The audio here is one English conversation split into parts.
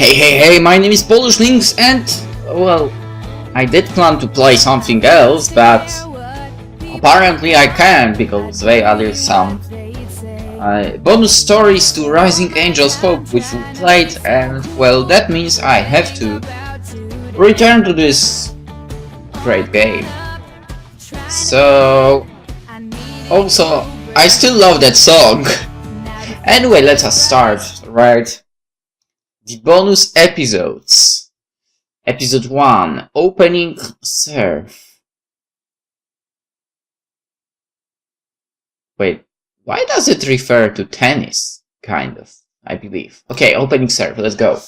Hey, my name is PolishLynx and, well, I did plan to play something else, but apparently I can't because they added some bonus stories to Rising Angel's Hope which we played, and, well, that means I have to return to this great game. So, also, I still love that song. Anyway, let us start, right? The bonus episodes. Episode 1, Opening Serve. Wait, why does it refer to tennis? Kind of, I believe. Okay, Opening Serve, let's go.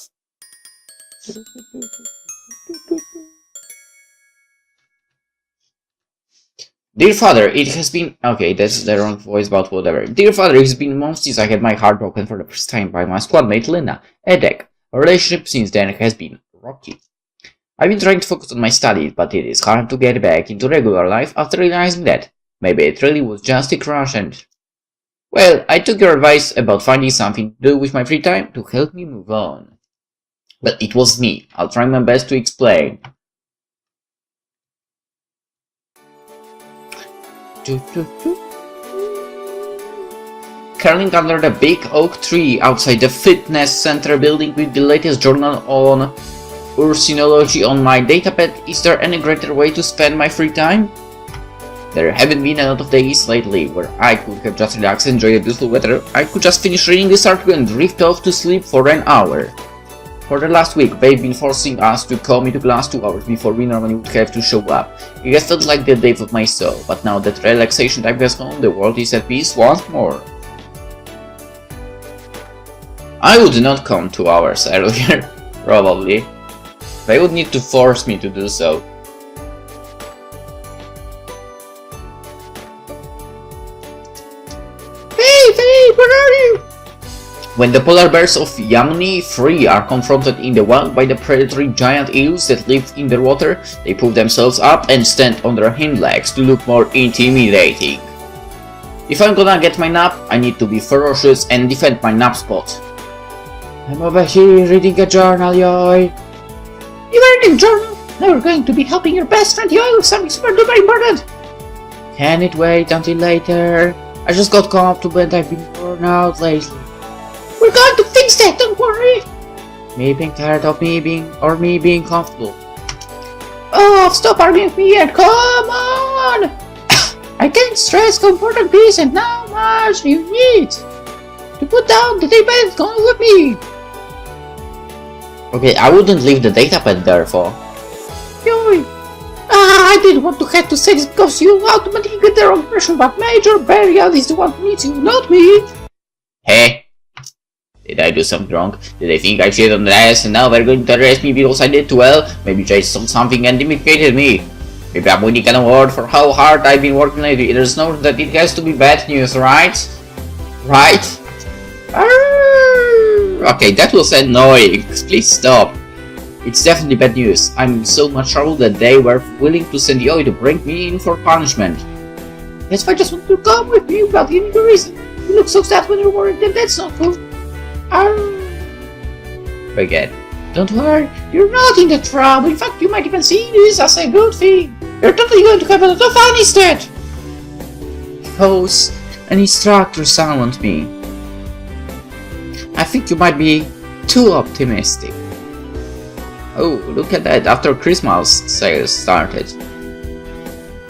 Dear Father, it has been... Okay, that's the wrong voice, but whatever. Dear Father, it's been months since I had my heart broken for the first time by my squadmate Lena, a deck. Our relationship since then has been rocky. I've been trying to focus on my studies, but it is hard to get back into regular life after realizing that maybe it really was just a crush and... Well, I took your advice about finding something to do with my free time to help me move on. But it was me. I'll try my best to explain. Curling under the big oak tree outside the fitness center building with the latest journal on ursinology on my datapad, is there any greater way to spend my free time? There haven't been a lot of days lately where I could have just relaxed and enjoyed the beautiful weather. I could just finish reading this article and drift off to sleep for an hour. For the last week, they've been forcing us to come into class 2 hours before we normally would have to show up. It has felt like the death of my soul, but now that relaxation time has gone, the world is at peace once more. I would not come 2 hours earlier, probably. They would need to force me to do so. Faye, where are you? When the polar bears of Yamni 3 are confronted in the wild by the predatory giant eels that live in their water, they pull themselves up and stand on their hind legs to look more intimidating. If I'm gonna get my nap, I need to be ferocious and defend my nap spot. I'm over here reading a journal, Yoy. You're reading a journal? Now we're going to be helping your best friend Yoy with something super duper important. Can it wait until later? I just got comfortable and I've been worn out lately. We're going to fix that, don't worry! Me being tired of me being comfortable. Oh, stop arguing with me and come on! I can't stress comfort and peace and how much you need to put down the datapad going with me. Okay, I wouldn't leave the datapad there for. Yoy! I didn't want to have to say this because you automatically get the wrong impression, but Major Burial is the one who needs you, not me! Hey! Did I do something wrong? Did they think I cheated on the test and now they're going to arrest me because I did well? Maybe Jay saw something and implicated me. Maybe I'm winning an award for how hard I've been working lately. There's no that it has to be bad news, right? Right? Okay, that was annoying. Please stop. It's definitely bad news. I'm in so much trouble that they were willing to send Yoy to bring me in for punishment. That's why I just want to come with me without any reason. You look so sad when you're worried, then that's not cool. Forget. Don't worry, you're not in the trouble. In fact, you might even see this as a good thing. You're totally going to have a lot of fun instead. Host, an instructor summoned me. I think you might be too optimistic. Oh, look at that, after Christmas sales started.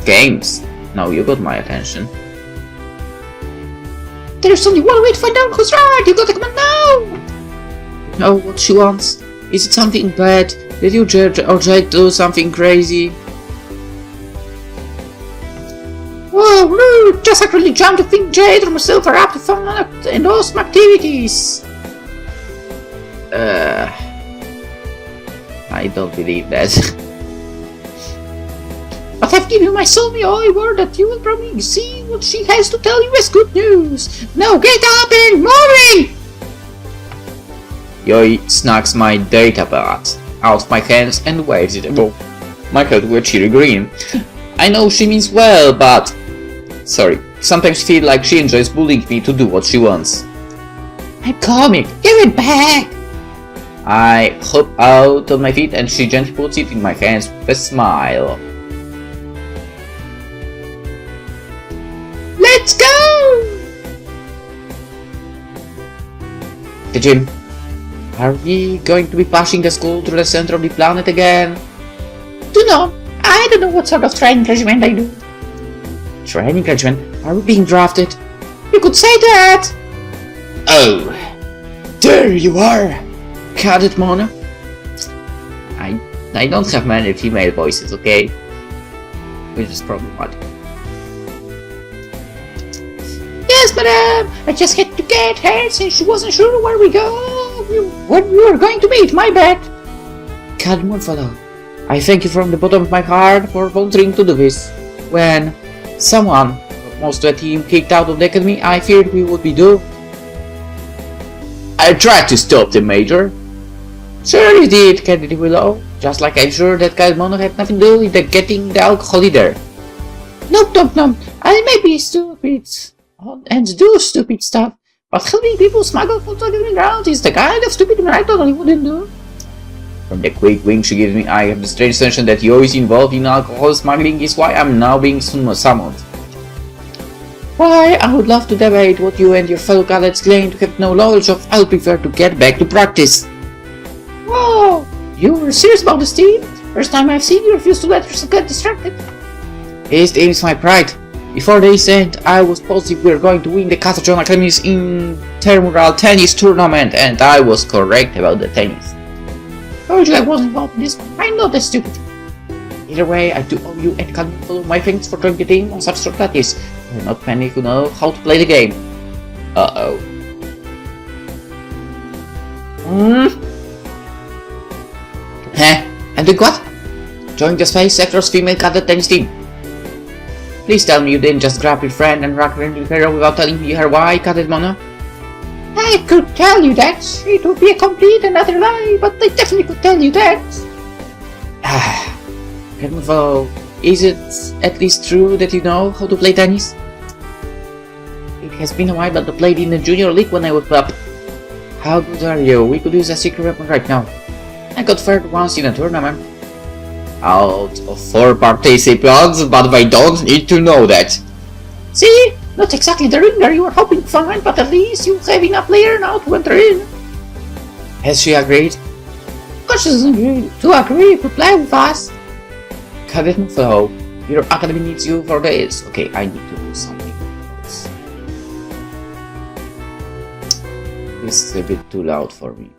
Games. Now you got my attention. There's only one way to find out who's right! You gotta come on now! Know what she wants? Is it something bad? Did you or Jake do something crazy? Whoa, rude! Just actually jumped to think Jade or myself are up to fun and awesome activities! I don't believe that. But I've given you my soulmate word that you will probably see what she has to tell you as good news. Now get up and moving! Yoy snacks my datapad out of my hands and waves it above my head with a cheery grin. I know she means well, but... Sorry, sometimes feel like she enjoys bullying me to do what she wants. I'm coming! Give it back! I hop out on my feet and she gently puts it in my hands with a smile. Let's go! Katajion, are we going to be pushing the school to the center of the planet again? Don't know. I don't know what sort of training regiment I do. Training regiment? Are we being drafted? You could say that! Oh, there you are! Cadet Mona. I don't have many female voices, okay? Which is problematic. Yes, madam! I just had to get her since she wasn't sure where we were going to meet, my bad! Cadet Moonfallow, I thank you from the bottom of my heart for volunteering to do this. When someone, most of the team, kicked out of the academy, I feared we would be doomed. I tried to stop the Major. Sure you did, Cadet Willow. Just like I'm sure that Cadet Mono had nothing to do with getting the alcohol either. Nope. I may be stupid and do stupid stuff, but helping people smuggle food on the ground is the kind of stupid I totally wouldn't do. From the quick wink she gives me, I have the strange sensation that you're always involved in alcohol smuggling is why I'm now being summoned. Why, I would love to debate what you and your fellow cadets claim to have no knowledge of. I'll prefer to get back to practice. Whoa! You were serious about this team? First time I've seen you refuse to let yourself get distracted. It is my pride. Before this end, I was positive we were going to win the Katajion Academy's intramural tennis tournament, and I was correct about the tennis. Told you I wasn't involved in this one. I'm not that stupid. Either way, I do owe you and Moonfallow my thanks for joining the team on such short notice. There are not many who know how to play the game. Uh-oh. And look what? Join the Space Sector's female cadet tennis team. Please tell me you didn't just grab your friend and rock her into her without telling me her why, Cadet Mono. I could tell you that. It would be a complete and utter lie, but I definitely could tell you that. Moonfallow, is it at least true that you know how to play tennis? It has been a while, but I played in the junior league when I was up. How good are you? We could use a secret weapon right now. I got third once in a tournament. Out of 4 participants, but I don't need to know that. See? Not exactly the ringer you were hoping to find, but at least you have enough player now to enter in. Has she agreed? Of course she doesn't agree. To agree to play with us. Cadet Moonfallow, your academy needs you for this. Okay, I need to do something else. This is a bit too loud for me.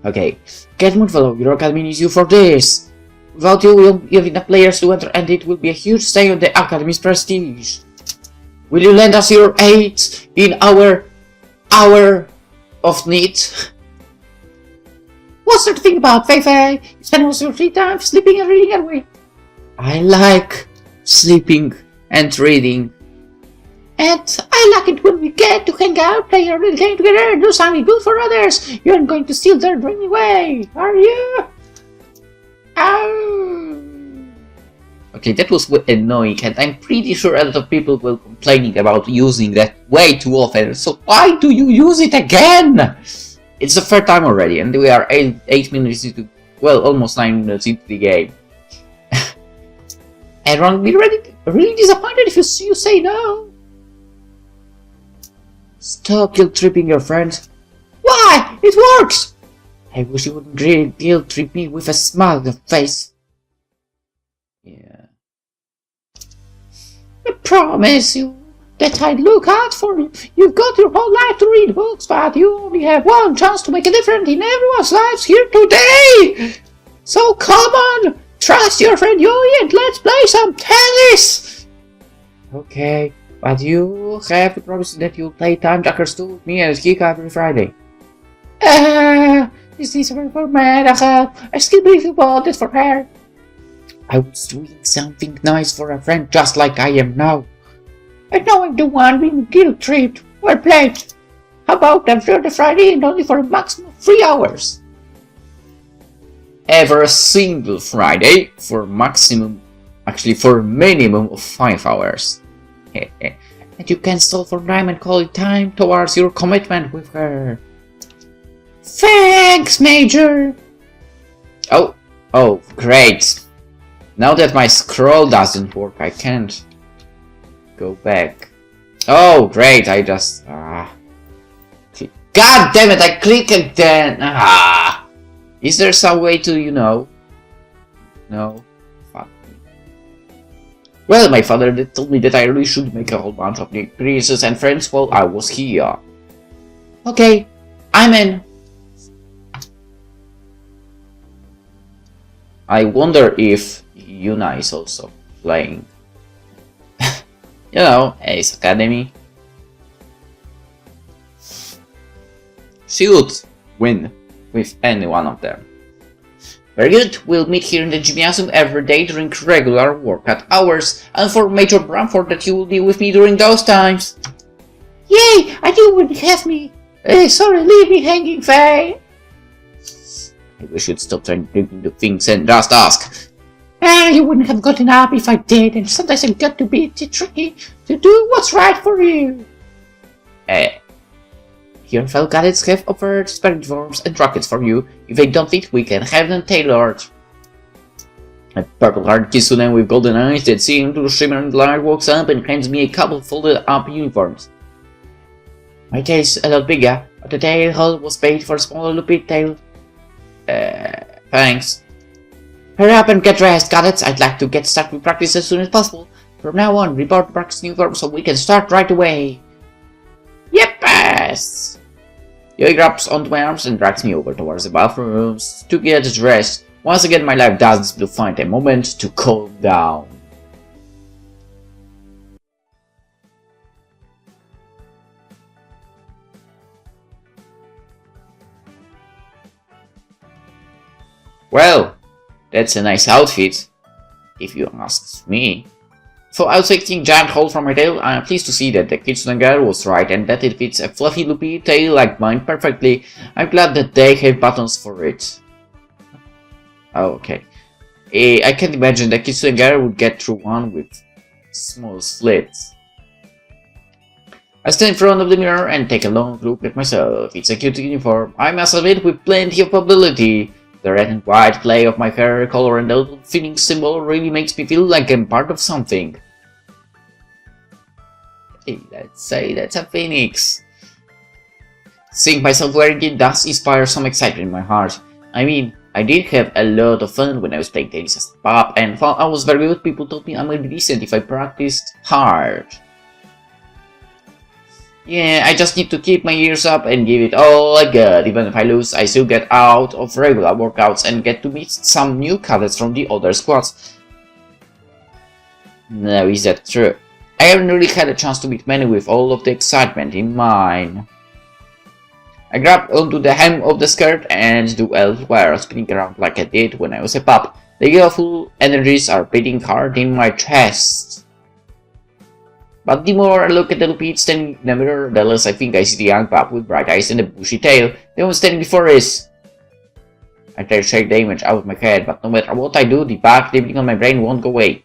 Okay, Cadet Moonfallow, your academy needs you for this. Without you, we'll have enough players to enter, and it will be a huge stain on the academy's prestige. Will you lend us your aid in our hour of need? What's there to think about, Faye? You spend most of your free time sleeping and reading anyway. I like sleeping and reading. And I like it when we get to hang out, play a little game together, and do something good for others. You aren't going to steal their dream away, are you? Okay, that was annoying, and I'm pretty sure a lot of people were complaining about using that way too often. So why do you use it again? It's the third time already, and we are 8 minutes into, well, almost 9 minutes into the game. Everyone will be really disappointed if you say no. Stop guilt-tripping your friends. Why? It works! I wish you wouldn't really guilt-trip me with a smile on your face. Yeah. I promise you that I'd look out for you. You've got your whole life to read books, but you only have one chance to make a difference in everyone's lives here today! So come on! Trust your friend Yui and let's play some tennis! Okay, but you have to promise that you'll play Time Jackers 2 with me and Kika every Friday. This is very romantic. I still believe you bought it for her. I was doing something nice for a friend just like I am now. I know I'm the one being guilt-tripped. Well played. How about every Friday and only for a maximum of 3 hours? Ever a single Friday for maximum, actually for minimum of 5 hours. and you can stall for time and call it time towards your commitment with her. Thanks, Major! Oh, great. Now that my scroll doesn't work, I can't go back. Oh, great, I just... God damn it, I click again! Is there some way to, No. Fuck me. Well, my father did tell me that I really should make a whole bunch of new experiences and friends while I was here. Okay, I'm in. I wonder if Yuna is also playing. Ace Academy. She would win with any one of them. Very good, we'll meet here in the gymnasium every day during regular workout hours. And for Major Bramford that you will be with me during those times. Yay, I knew you wouldn't have me. Sorry, leave me hanging, Faye. Maybe we should stop trying to do things and just ask. You wouldn't have gotten up if I did, and sometimes I've got to be tricky to do what's right for you. Your fellow cadets have offered spirit forms and rockets for you. If they don't fit, we can have them tailored. A purple-haired Kitsune with golden eyes that see into the shimmering light walks up and hands me a couple folded-up uniforms. My tail's a lot bigger, but the tail hole was paid for a smaller loopy tail. Thanks. Hurry up and get dressed, cadets. I'd like to get started with practice as soon as possible. From now on, report to practice uniform so we can start right away. Yep-ass! He grabs onto my arms and drags me over towards the bathrooms to get dressed. Once again, my life does to find a moment to calm down. Well, that's a nice outfit, if you ask me. For outfitting giant hole from my tail, I am pleased to see that the Kitsune girl was right and that it fits a fluffy loopy tail like mine perfectly. I'm glad that they have buttons for it. Oh, okay. I can't imagine the Kitsune girl would get through one with small slits. I stand in front of the mirror and take a long look at myself. It's a cute uniform, I must admit, with plenty of ability. The red and white play of my hair color and the little phoenix symbol really makes me feel like I'm part of something. Hey, let's say that's a phoenix. Seeing myself wearing it does inspire some excitement in my heart. I mean, I did have a lot of fun when I was playing tennis as a pup, and while I was very good, people told me I might be decent if I practiced hard. Yeah, I just need to keep my ears up and give it all I got. Even if I lose, I still get out of regular workouts and get to meet some new cadets from the other squads. Now, is that true? I haven't really had a chance to meet many with all of the excitement in mind. I grab onto the hem of the skirt and do elsewhere, spinning around like I did when I was a pup. The youthful energies are beating hard in my chest. But the more I look at the loopy standing in the mirror, the less I think I see the young pup with bright eyes and a bushy tail. The one standing before is... I try to shake the image out of my head, but no matter what I do, the bug living on my brain won't go away.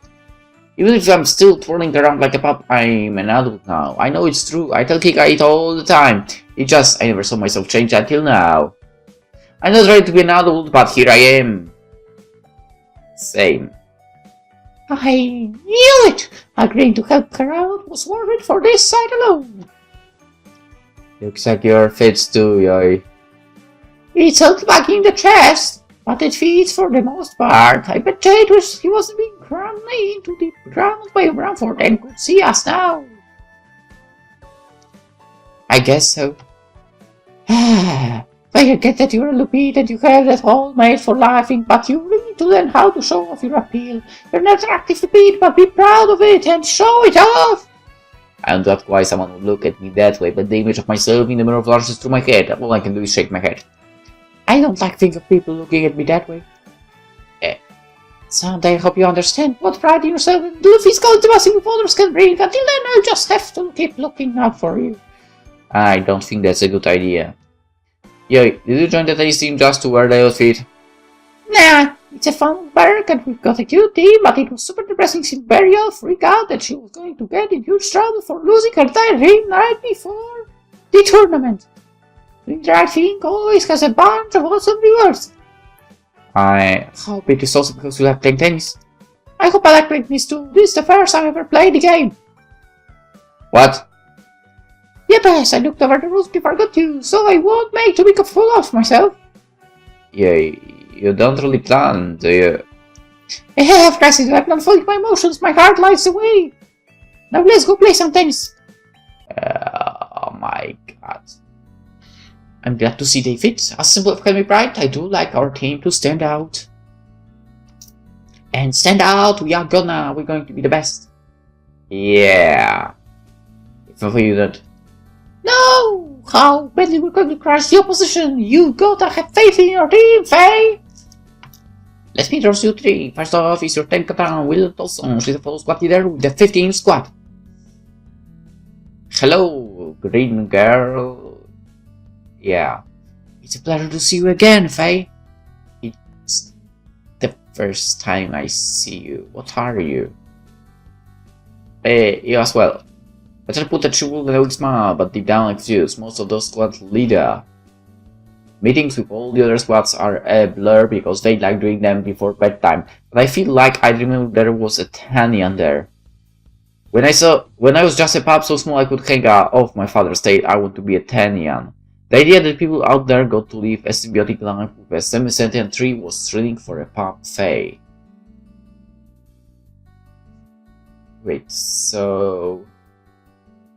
Even if I'm still twirling around like a pup, I'm an adult now. I know it's true, I tell Kika it all the time. It's just, I never saw myself change until now. I'm not ready to be an adult, but here I am. Same. I knew it! Agreeing to help her out was worth it for this side alone. Looks like your fits too, Yoy. It's out back in the chest, but it fits for the most part. I bet he wasn't being crammed into the ground by Bramford and could see us now. I guess so. I get that you're a loopy, that you have that hole made for laughing, but you really need to learn how to show off your appeal. You're an attractive loopy, but be proud of it and show it off! I don't know why someone would look at me that way, but the image of myself in the mirror flashes through my head. All I can do is shake my head. I don't like thinking of people looking at me that way. Someday I hope you understand what pride in yourself and the physical intimacy with others can bring. Until then, I'll just have to keep looking out for you. I don't think that's a good idea. Yo, did you join the tennis team just to wear the outfit? Nah, It's a fun work and we've got a cute team, but it was super depressing seeing Burial freak out that she was going to get in huge trouble for losing her diary right before the tournament. Doing the right thing always has a bunch of awesome rewards. I hope it is also because you like playing tennis. I hope I like playing tennis too. This is the first time I ever played the game. What? Yes, I looked over the rules before I got to, so I won't make too big a fool of myself. Yeah, you don't really plan, do you? Of course I do. I'm not following my emotions. My heart lies away. Now let's go play some tennis. Oh my god. I'm glad to see David. As a symbol of Academy Pride, I do like our team to stand out. And stand out, we're going to be the best. Yeah. If I you that. No! How badly we're going to crush the opposition. You gotta have faith in your team, Faye! Let me introduce you three. First off is your 10 Katajion Will Tolson. She's the follow squad leader with the 15 squad. Hello, green girl. Yeah. It's a pleasure to see you again, Faye. It's the first time I see you. What are you? You as well. Better put that she will look smart, but deep down confused. Most of those squad leader meetings with all the other squads are a blur because they like doing them before bedtime. But I feel like I remember there was a Tanyan there. When I was just a pup so small I could hang off my father's tail, I want to be a Tanyan. The idea that people out there got to live a symbiotic life with a semi-sentient tree was thrilling for a pup, Faye. Wait, so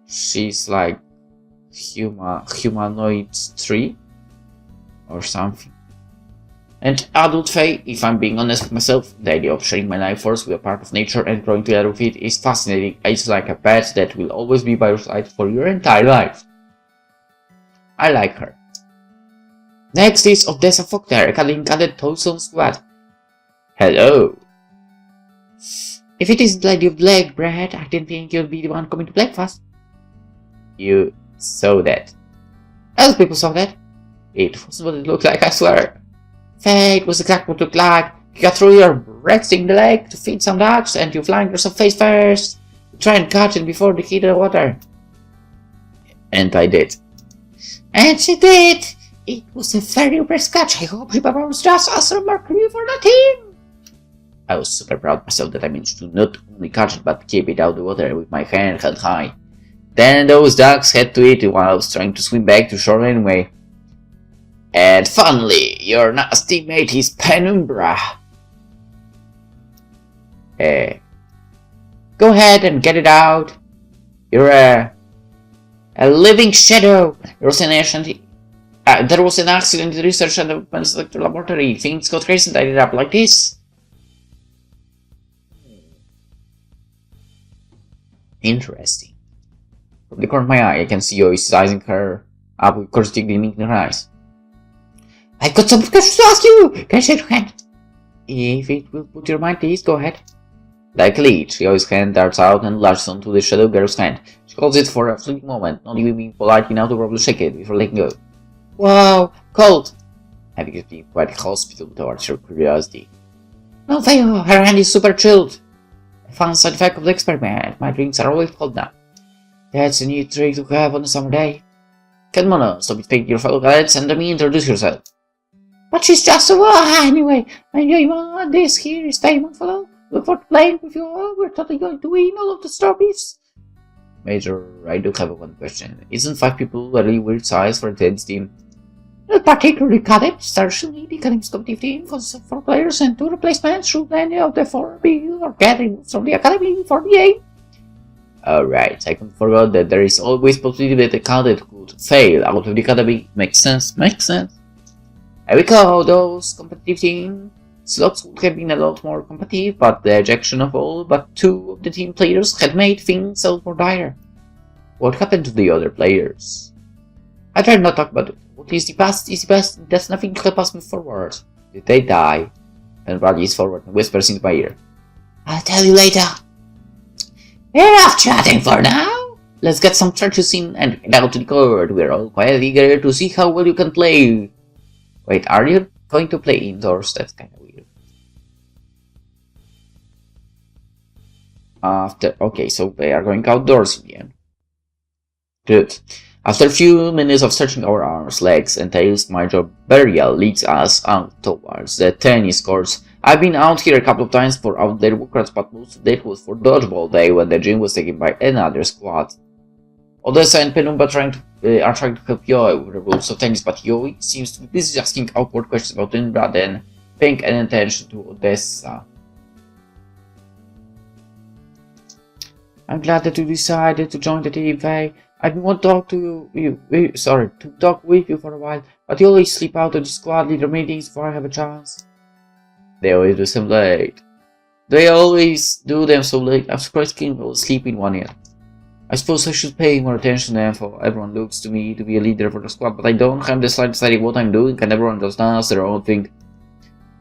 she's like humanoid tree or something. And adult Faye, if I'm being honest with myself, the idea of sharing my life force with a part of nature and growing together with it is fascinating. It's like a pet that will always be by your side for your entire life. I like her. Next is Odessa Faulkner, Academy Cadet Tolson Squad. Hello. If it isn't Lady of Black Bread, I didn't think you'd be the one coming to breakfast. You saw that. Other people saw that. It wasn't what it looked like, I swear. Faye, it was exactly what it looked like. You got through your breath in the lake to feed some ducks, and you flying yourself face first. You try and catch it before they hit the water. And I did. And she did! It was a very impressive catch. I hope she performs just as remarkably for the team! I was super proud of myself that I managed to not only catch it but keep it out of the water with my hand held high. Then those ducks had to eat it while I was trying to swim back to shore anyway. And finally, your nasty mate is Penumbra. Go ahead and get it out. You're a living shadow. There was an accident in the research and development laboratory. Things got crazy and I ended up like this. Interesting. From the corner of my eye, I can see you sizing her up with curiosity gleaming in her eyes. I've got some questions to ask you! Can I shake your hand? If it will put your mind, please go ahead. Like a leech, Yoi's hand darts out and latches onto the shadow girl's hand. She holds it for a fleeting moment, not even being polite enough to probably shake it before letting go. Wow, cold! Having it be quite hospitable towards your curiosity. No, Faye, her hand is super chilled. A fun side effect of the experiment. My drinks are always cold now. That's a neat trick to have on a summer day. Come on, stop it, pick your fellow cadets and let me introduce yourself. But she's just a anyway. This here is Faye Moonfallow. Look forward to playing with you all. We're totally going to win all of the trophies. Major, I do have one question. Isn't 5 people a really weird size for a tennis team? Not particularly, Cadet. Certainly, the Academy's competitive team consists of 4 players and 2 replacements. Should any of the 4 be or get removed from the Academy for the game? Alright, I forgot that there is always possibility that a cadet could fail out of the Academy. Makes sense, makes sense. I recall those competitive team slots would have been a lot more competitive, but the ejection of all but 2 of the team players had made things a lot more dire. What happened to the other players? I'd rather not talk about it. What is the past is the past. There's nothing to help us move forward. Did they die? And rallies forward and whispers into my ear. I'll tell you later. Enough chatting for now. Let's get some churches in and head out to the court. We're all quite eager to see how well you can play. Wait, are you going to play indoors? That's kind of weird. Okay, so they are going outdoors in the end. Good. After a few minutes of searching our arms, legs, and tails, Major Burial leads us out towards the tennis courts. I've been out here a couple of times for outdoor workouts, but most of it was for dodgeball day when the gym was taken by another squad. Odessa and Penumba are trying to help Yoi with the rules of tennis, but Yoi seems to be busy asking awkward questions about Penumba than paying any attention to Odessa. I'm glad that you decided to join the team, Faye. I've been wanting to talk to talk with you for a while, but you always sleep out of the squad leader meetings before I have a chance. They always do them late. They always do them so late. I'm surprised King will sleep in one yet. I suppose I should pay more attention to them, for everyone looks to me to be a leader for the squad, but I don't have the slightest idea what I'm doing, and everyone just does their own thing.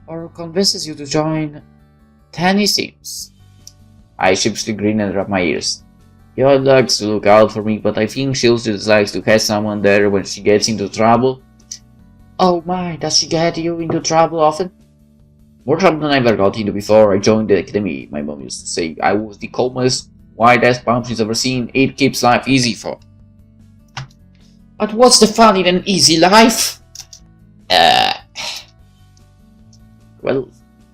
Or convinces you to join tennis teams. I sheepishly grin and rub my ears. Yod likes to look out for me, but I think she also just likes to have someone there when she gets into trouble. Oh my, does she get you into trouble often? More trouble than I ever got into before I joined the academy. My mom used to say I was the calmest, white-ass bum she's ever seen. It keeps life easy for. But what's the fun in an easy life? Well,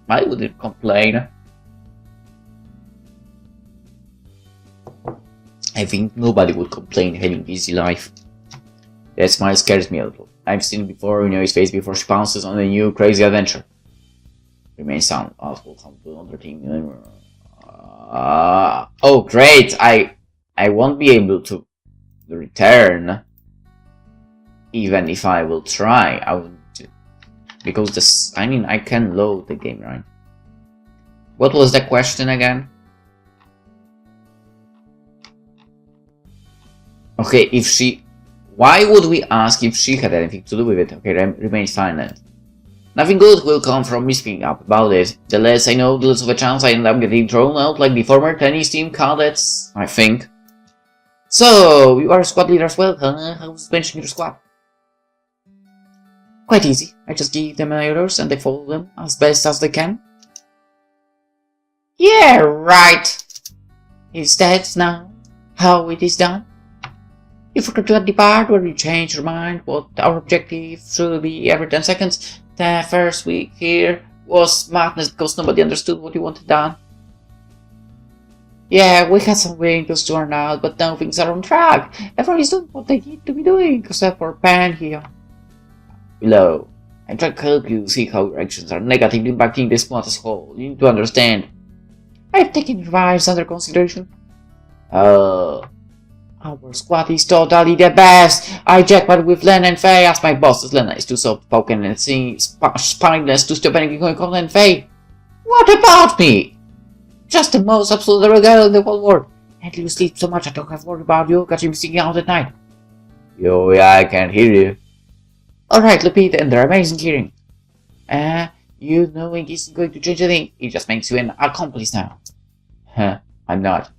I wouldn't complain. I think nobody would complain having an easy life. That smile scares me a little. I've seen it before, his face before she pounces on a new crazy adventure. Remain sound. Will come to another team. Oh great! I won't be able to return. Even if I will try, I won't. Because I can load the game, right? What was the question again? Okay, why would we ask if she had anything to do with it? Okay, remain silent. Nothing good will come from me speaking up about it. The less I know, the less of a chance I end up getting thrown out like the former tennis team cadets, I think. So, you are a squad leader as well, huh? How's benching your squad? Quite easy. I just give them orders and they follow them as best as they can. Yeah, right. Is that now how it is done? You forgot to add the part where you change your mind what our objective should be every 10 seconds. The first week here was madness because nobody understood what you wanted done. Yeah, we had some windows to turn out, but now things are on track. Everyone is doing what they need to be doing, except for Pan here. Below, I try to help you see how your actions are negatively impacting the squad as a whole. You need to understand. I've taken your advice under consideration. Our squad is totally the best! I jackpot with Len and Faye as my bosses. Lena is too soft-spoken and spineless to stop anything going on, and Faye. What about me? Just the most absolute girl in the whole world. And you sleep so much I don't have to worry about you catching me singing out at night. Yo, yeah, I can't hear you. Alright, Lupita, and their amazing hearing. You knowing isn't going to change a thing. It just makes you an accomplice now. Huh, I'm not.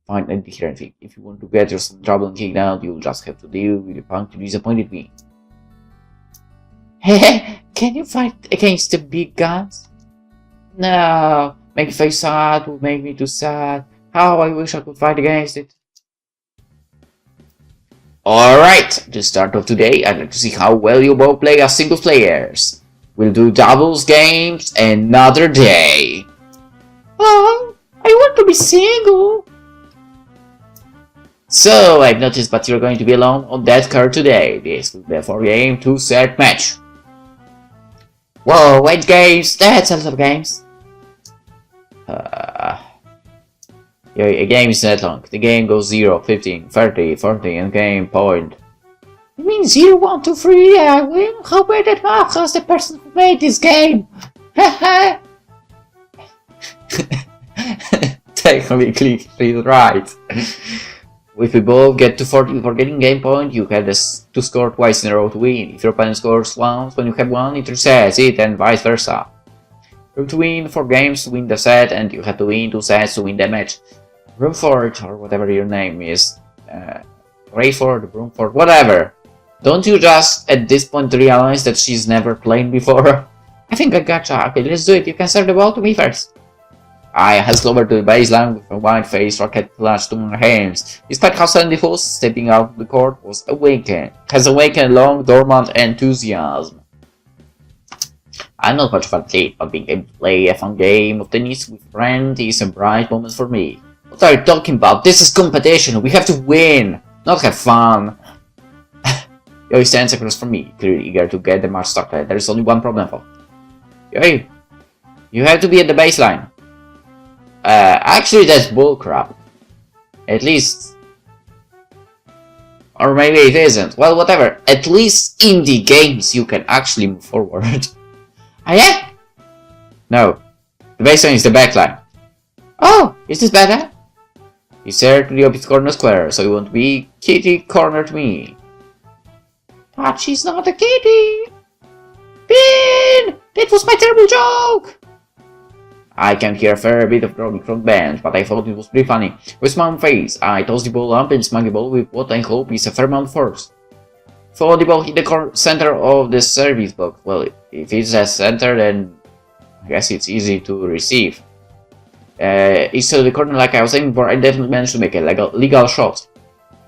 Fine, I didn't hear anything. If you want to get yourself in trouble and kicked out, you'll just have to deal with the punk who disappointed me. Hey, can you fight against the big guns? No, make me face sad would make me too sad. How I wish I could fight against it. Alright, to start off today, I'd like to see how well you both play as single players. We'll do doubles games another day. Oh, I want to be single. So, I've noticed that you're going to be alone on that card today. This will be a 4-game, 2-set match. Whoa, 8 games? That's a lot of games. A game is not long. The game goes 0, 15, 30, 40, and game point. You mean 0, 1, 2, 3, I win? How bad that marks as the person who made this game? Haha! Technically right. If we both get to 40 before getting game point, you have to score twice in a row to win. If your opponent scores once when you have one, it resets it, and vice versa. You have to win 4 games to win the set, and you have to win 2 sets to win the match. Broomford, or whatever your name is. Rayford, Broomford, whatever. Don't you just, at this point, realize that she's never played before? I think I gotcha. Okay, let's do it. You can serve the ball to me first. I has lowered to the baseline with a wide-faced rocket clutched to my hands. Despite how suddenly was, stepping out of the court has awakened long dormant enthusiasm. I'm not much of an athlete, but being able to play a fun game of tennis with friends is a bright moment for me. What are you talking about? This is competition. We have to win, not have fun. Yoi stands across from me, clearly eager to get the match started. There is only one problem though. Yoi, you have to be at the baseline. Actually that's bullcrap. At least. Or maybe it isn't. Well, whatever. At least in the games you can actually move forward. Ah, yeah? No. The baseline is the backline. Oh, is this better? You stare to the opposite corner square, so you won't be kitty cornered me. But she's not a kitty! Pin! That was my terrible joke! I can hear a fair bit of growling from the bench, but I thought it was pretty funny. With a smile face, I toss the ball up and smack the ball with what I hope is a fair amount of force. Throw the ball hit the center of the service box. Well, if it's a center, then I guess it's easy to receive. Instead of the corner like I was aiming for, I definitely managed to make a legal shot.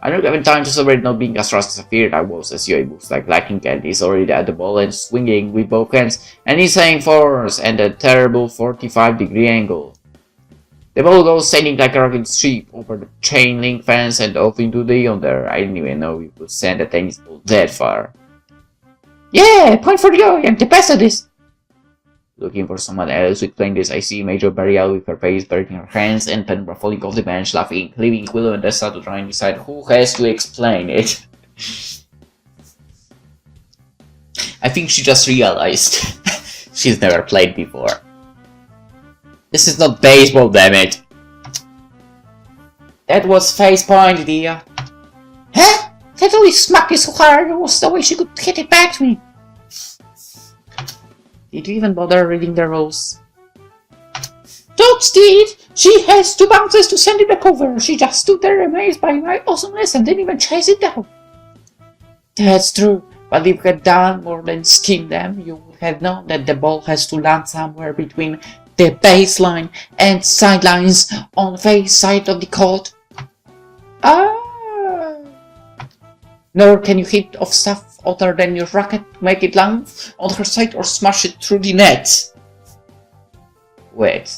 I don't have time to celebrate not being as fast as I feared I was, as UA moves like lightning and is already at the ball and swinging with both hands, and he's saying force and a terrible 45-degree angle. The ball goes sailing like a rocket ship over the chain link fence and off into the yonder. I didn't even know we could send a tennis ball that far. Yeah, point for you, I'm the best at this. Looking for someone else to explain this, I see Major Burial with her face buried in her hands and Penumbra falling off the bench laughing, leaving Willow and Dessa to try and decide who has to explain it. I think she just realized she's never played before. This is not baseball, damn it! That was face point, dear. Huh? That only smacked me so hard, it was the way she could hit it back to me. Did you even bother reading the rules? Don't did! She has 2 bounces to send it back over. She just stood there amazed by my awesomeness and didn't even chase it down. That's true, but if you had done more than skim them, you would have known that the ball has to land somewhere between the baseline and sidelines on the face side of the court. Ah! Nor can you hit off stuff other than your racket to make it land on her side or smash it through the net. Wait.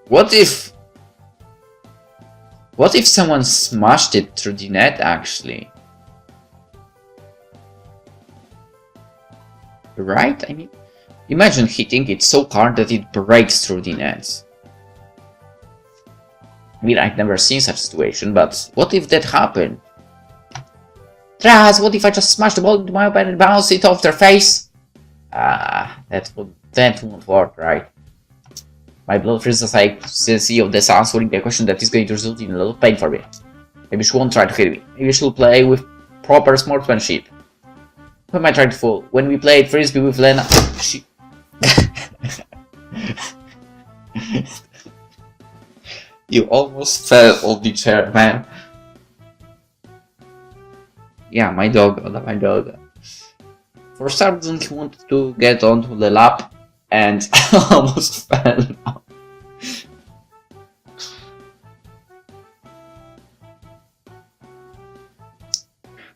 What if someone smashed it through the net actually? Right? I mean, imagine hitting it so hard that it breaks through the net. I mean, I've never seen such a situation, but what if that happened? Traz, what if I just smash the ball into my opponent and bounce it off their face? That won't work, right? My blood freezes as I see of this answering the question that is going to result in a lot of pain for me. Maybe she won't try to hit me. Maybe she'll play with proper sportsmanship. Who am I trying to fool? When we played Frisbee with Lena, she... You almost fell off the chair, man. Yeah, my dog. For some reason, he wanted to get onto the lap and almost fell off.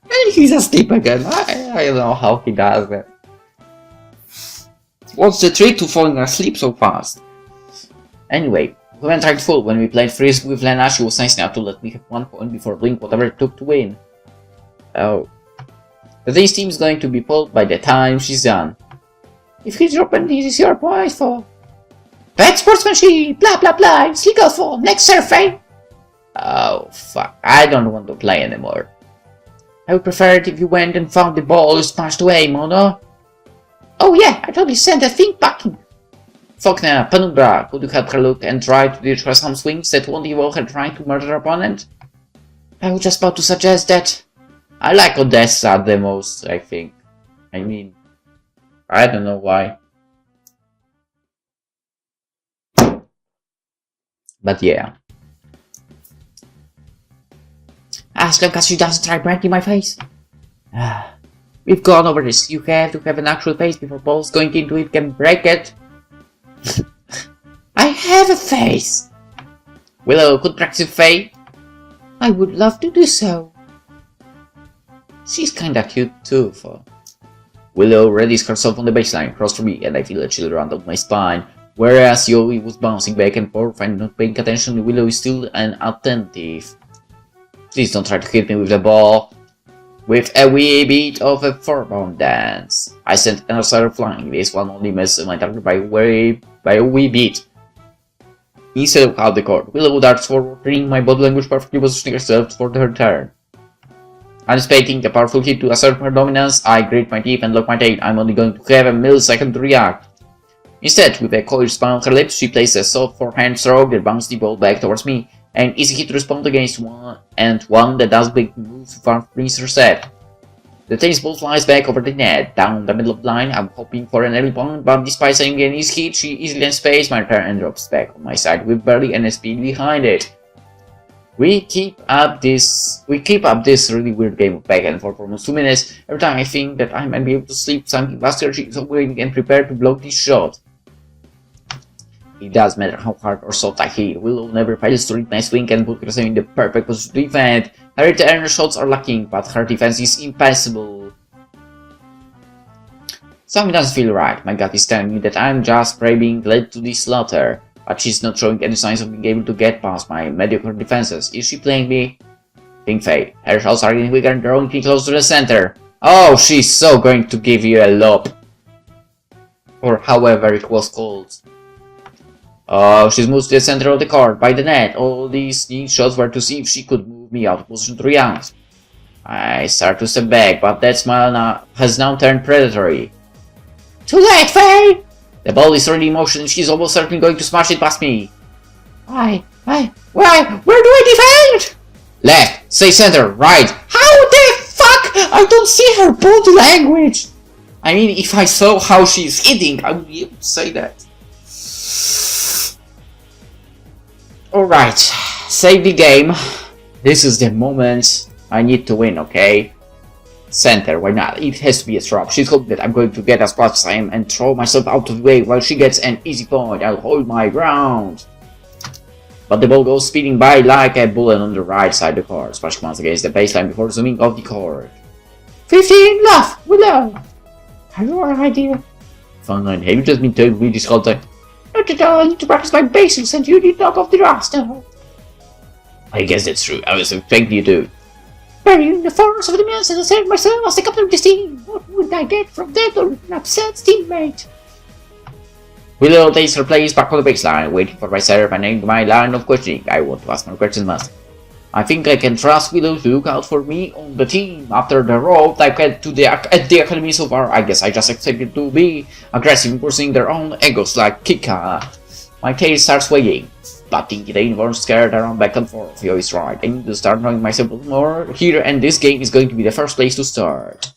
And he's asleep again. I don't know how he does that. What's the trick to falling asleep so fast? Anyway, we went right full. When we played Frisbee with Lena, she was nice enough to let me have 1 point before doing whatever it took to win. Oh. The tennis team is going to be pulled by the time she's done. If he dropped it, this is your point for. Bad sportsmanship, blah blah blah, it's legal for. Next serve, Faye. Oh, fuck. I don't want to play anymore. I would prefer it if you went and found the ball you smashed away, Mono. Oh yeah, I totally sent that thing packing. Faulkner, Penumbra, could you help her look and try to teach her some swings that won't involve her trying to murder her opponent? I was just about to suggest that. I like Odessa the most, I think. I mean, I don't know why. But yeah. As long as she doesn't try breaking my face. We've gone over this. You have to have an actual face before balls going into it can break it. I have a face! Willow, could practice with Faye? I would love to do so. She's kinda cute too, for Willow readies herself on the baseline across from me, and I feel a chill run down my spine. Whereas Yoi was bouncing back and forth and not paying attention, Willow is still attentive. Please don't try to hit me with the ball. With a wee bit of a 4-bound dance. I sent another flying. This one only misses my target by a wee bit. Instead of out the court, Willow darts forward, reading my body language perfectly, positioning herself for her turn. Anticipating a powerful hit to assert her dominance, I grit my teeth and lock my tail. I'm only going to have a millisecond to react. Instead, with a coil smile on her lips, she places a soft forehand stroke that bounces the ball back towards me. An easy hit to respond against one that does big moves far brings her set. The tennis ball flies back over the net, down the middle of the line. I'm hoping for an early point, but despite saying an easy hit, she easily ends space my return and drops back on my side with barely any speed behind it. We keep up this really weird game of back and forth for almost 2 minutes. Every time I think that I might be able to sleep something faster, she is waiting and prepared to block this shot. It doesn't matter how hard or soft I hit, Willow never fails to read my swing and put herself in the perfect position to defend. Her return shots are lacking, but her defense is impassable. Something doesn't feel right. My gut is telling me that I'm just being led to this slaughter, but she's not showing any signs of being able to get past my mediocre defenses. Is she playing me? Think Faye. Her shots are getting weaker and drawing me close to the center. Oh, she's so going to give you a lob. Or however it was called. Oh, she's moved to the center of the court, by the net. All these shots were to see if she could move me out of position to react. I start to step back, but that smile has now turned predatory. Too late, Faye! The ball is already in motion and she's almost certainly going to smash it past me. Where do I defend? Left, say center, right. How the fuck? I don't see her body language. I mean, if I saw how she's hitting, I would be able to say that. Alright, save the game. This is the moment I need to win, okay? Center, why not? It has to be a drop. She's hoping that I'm going to get as fast as I am and throw myself out of the way while she gets an easy point. I'll hold my ground. But the ball goes speeding by like a bullet on the right side of the court, splashing once against the baseline before zooming off the court. 15 left, Willow. Have you an idea? Fine, have you just been telling me this whole time? Not at all. I need to practice my basics and you need to knock off the roster. I guess that's true. I was expecting you to. Burying the force of the means and save myself as the captain of this team. What would I get from that or an upset teammate? Willow takes her place back on the baseline, waiting for my serve and ending my line of questioning. I want to ask more questions, master. I think I can trust Willow to look out for me on the team. After the road I get to at the academy so far, I guess I just expected to be aggressive in pursuing their own egos like Kika. My tail starts swaying, but thinking the inborn scared around back and forth. Yo is right. I need to start knowing myself more here, and this game is going to be the first place to start.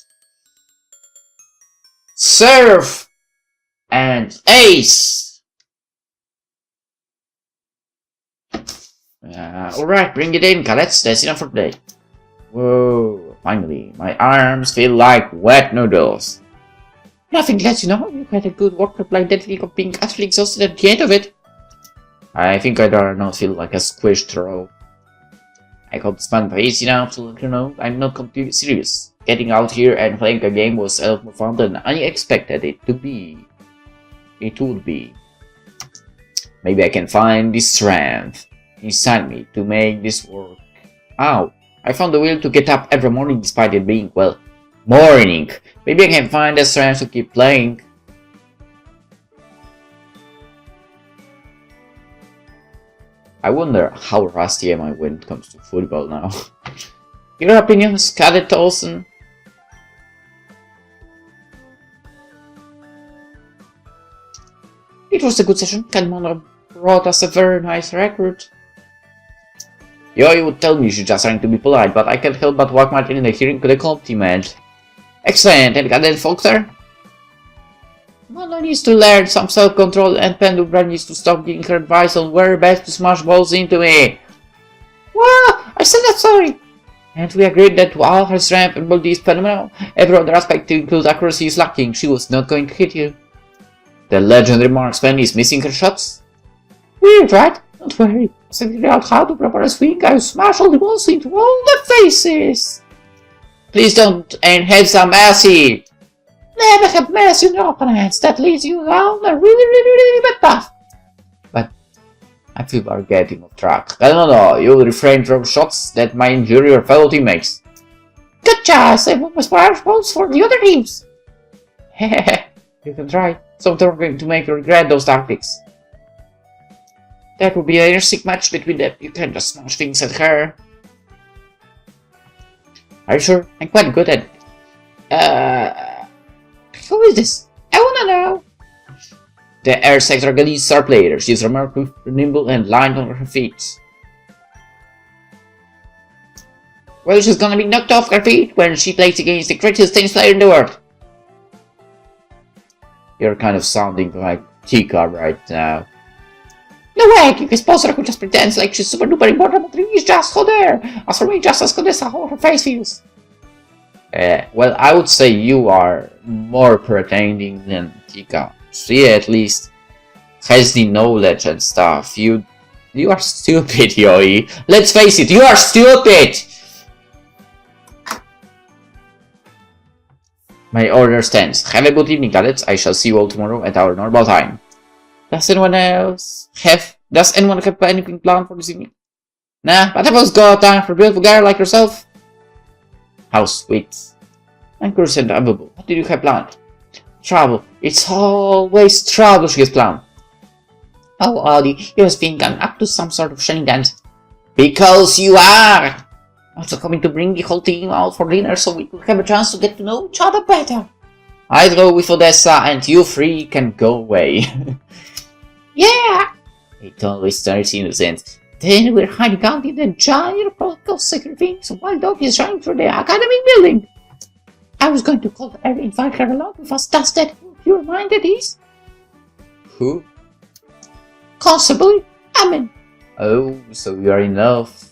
Serve! And ace! Alright, bring it in, cadets. That's enough for today. Whoa, finally, my arms feel like wet noodles. Nothing lets you know you had a good workout like that feeling of being utterly exhausted at the end of it. I think I'd rather not feel like a squished throw. I hope this man pays enough to let you know I'm not completely serious. Getting out here and playing a game was a lot more fun than I expected it to be. It would be. Maybe I can find the strength inside me to make this work. Ow! I found the will to get up every morning despite it being, well, morning. Maybe I can find the strength to keep playing. I wonder how rusty am I when it comes to football now. Your opinions, Cadet Olsen? It was a good session. Cadmon brought us a very nice record. You would tell me she's just trying to be polite, but I can't help but walk Martin in the hearing to the compliment. Excellent, and Cadet Faulkner? Mono needs to learn some self-control and Pendulum needs to stop giving her advice on where best to smash balls into me. What? I said that, sorry. And we agreed that while her strength and body is phenomenal, every other aspect to include accuracy is lacking. She was not going to hit you. The legendary marksman is missing her shots? Weird, right? Don't worry. Once I figure out how to properly swing, I'll smash all the balls into all the faces. Please don't and have some acid. Never have mercy on your opponents. That leads you down a really bad path. But I feel we're getting off track. No, you'll refrain from shots that might injure your fellow teammates. Gotcha! Save one splash balls for the other teams. Hehehe, you can try. Something I'm going to make you regret those tactics. That would be a sick match between them. You can just smash things at her. Are you sure? I'm quite good at it. Who is this? I wanna know. The air sector Galley star player. She's remarkably nimble and light on her feet. Well, she's gonna be knocked off her feet when she plays against the greatest tennis player in the world. You're kind of sounding like Tika right now. No way, Kika's poster who just pretends like she's super duper important, but really is just hot air. As for me, just as good as how her face feels. Well, I would say you are more pretending than Tika. She at least has the knowledge and stuff. You are stupid, Yoi. Let's face it, you are stupid! My order stands. Have a good evening, cadets. I shall see you all tomorrow at our normal time. Does anyone have anything planned for this evening? Nah, but I've always got time for a beautiful girl like yourself. How sweet. I'm curious and lovable. What did you have planned? Travel. It's always travel she has planned. Oh, Ollie, you must think I'm up to some sort of shenanigans. Because you are! Also coming to bring the whole team out for dinner so we could have a chance to get to know each other better. I'd go with Odessa and you three can go away. Yeah! It always starts innocent. Then we're hiding out in the giant protocol secret thing so while Dog is running through the academy building. I was going to call her and invite her along with us. Does that your mind at ease? Who? Constable Amen. Oh, so you are in love.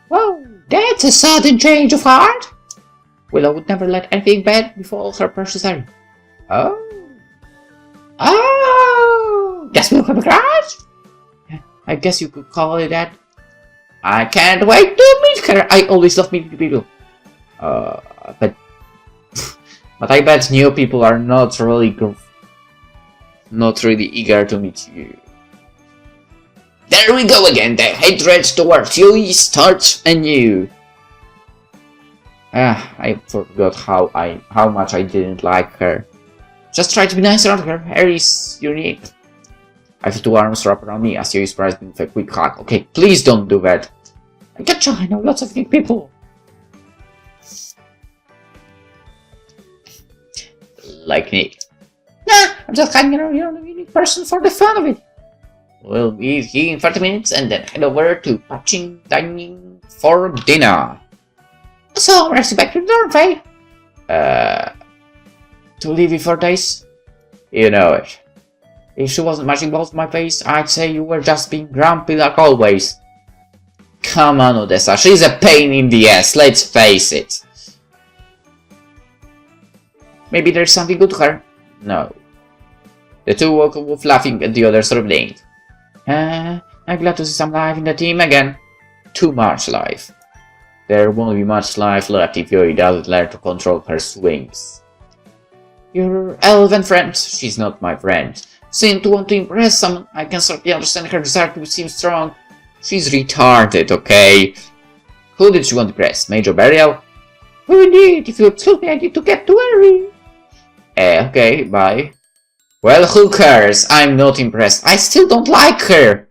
Whoa, that's a sudden change of heart. Well, I would never let anything bad befall her precious Harry. Oh. Oh, guess we'll have a crush? I guess you could call it that. I can't wait to meet her. I always love meeting people. But I bet new people are not really eager to meet you. There we go again. The hatred towards you starts anew. I forgot how much I didn't like her. Just try to be nice around her. Harry is unique. I feel two arms wrapped around me as you surprised me with a quick hug. Okay, please don't do that. I gotcha, I know lots of new people. Like me. Nah, I'm just hanging around here on a unique person for the fun of it. We'll be here in 30 minutes and then head over to Patching Dining for dinner. So, I'm resting back to the dorm, Faye. To leave you 4 days? You know it. If she wasn't matching balls to my face, I'd say you were just being grumpy like always. Come on, Odessa, she's a pain in the ass, let's face it. Maybe there's something good to her? No. The two woke up with laughing and the others remained. I'm glad to see some life in the team again. Too much life. There won't be much life left if Yoi doesn't learn to control her swings. Your elven friend? She's not my friend. Seem to want to impress someone. I can certainly understand her desire to seem strong. She's retarded, okay? Who did she want to impress? Major Burial? Oh, indeed. If you excuse me, I need to get to worry. Okay, bye. Well, who cares? I'm not impressed. I still don't like her.